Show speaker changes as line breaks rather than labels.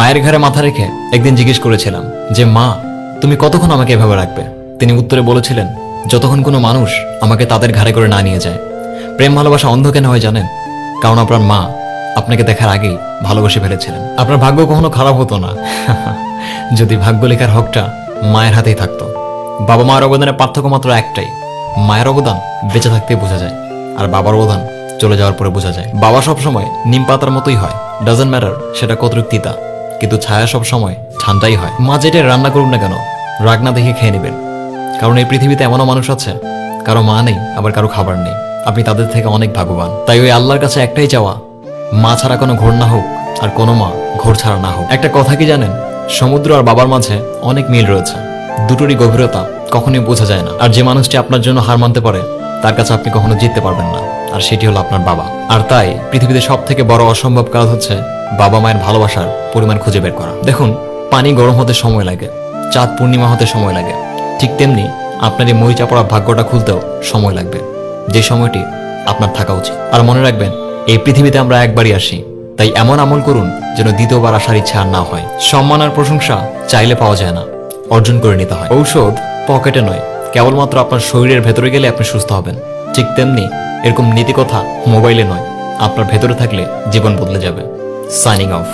মায়ের ঘাড়ে মাথা রেখে একদিন জিজ্ঞেস করেছিলাম যে মা, তুমি কতক্ষণ আমাকে এভাবে রাখবে? তিনি উত্তরে বলেছিলেন, যতক্ষণ কোনো মানুষ আমাকে তাদের ঘাড়ে করে না নিয়ে যায়। প্রেম ভালোবাসা অন্ধ কেন হয় জানেন? কারণ আপনার মা আপনাকে দেখার আগেই ভালোবেসে ফেলেছিলেন। আপনার ভাগ্য কখনো খারাপ হতো না যদি ভাগ্য লেখার হকটা মায়ের হাতেই থাকতো। বাবা মায়ের অবদানের পার্থক্য মাত্র একটাই, মায়ের অবদান বেঁচে থাকতেই বোঝা যায়, আর বাবার অবদান চলে যাওয়ার পরে বোঝা যায়। বাবা সবসময় নিম পাতার মতোই হয়, ডাজন্ট ম্যাটার সেটা কতটুক তিতা, কিন্তু ছায়া সব সময় ঠান্ডাই হয়। মা যেটা রান্না করুন না কেন, রাগ না দেখে খেয়ে নেবেন, কারণ এই পৃথিবীতে এমনও মানুষ আছে কারো মা নেই, আবার কারো খাবার নেই। আপনি তাদের থেকে অনেক ভাগ্যবান। তাই ওই আল্লাহর কাছে একটাই চাওয়া, মা ছাড়া কোনো ঘোর না হোক, আর কোনো মা ঘোর ছাড়া না হোক। একটা কথা কি জানেন, সমুদ্র আর বাবার মাঝে অনেক মিল রয়েছে, দুটোরই গভীরতা কখনোই বোঝা যায় না। আর যে মানুষটি আপনার জন্য হার মানতে পারে, তার কাছে আপনি কখনো জিততে পারবেন না, আর সেটি হলো আপনার বাবা। আর তাই পৃথিবীতে সব থেকে বড় অসম্ভব কাজ হচ্ছে বাবা মায়ের ভালোবাসার পরিমাণ খুঁজে বের করা। দেখুন, পানি গরম হতে সময় লাগে, চাঁদ পূর্ণিমা হতে সময় লাগে, ঠিক তেমনি আপনার এই মরিচা পড়া ভাগ্যটা খুলতেও সময় লাগবে, যে সময়টি আপনার থাকা উচিত। আর মনে রাখবেন, এই পৃথিবীতে আমরা একবারই আসি, তাই এমন আমল করুন যেন দ্বিতীয়বার আসার ইচ্ছা আর না হয়। সম্মান আর প্রশংসা চাইলে পাওয়া যায় না, অর্জন করে নিতে হয়। ঔষধ পকেটে নয়, কেবলমাত্র আপনার শরীরের ভেতরে গেলে আপনি সুস্থ হবেন। ঠিক তেমনি এরকম নীতি কথা মোবাইলে নয়, আপনার ভেতরে থাকলে জীবন বদলে যাবে। Signing off.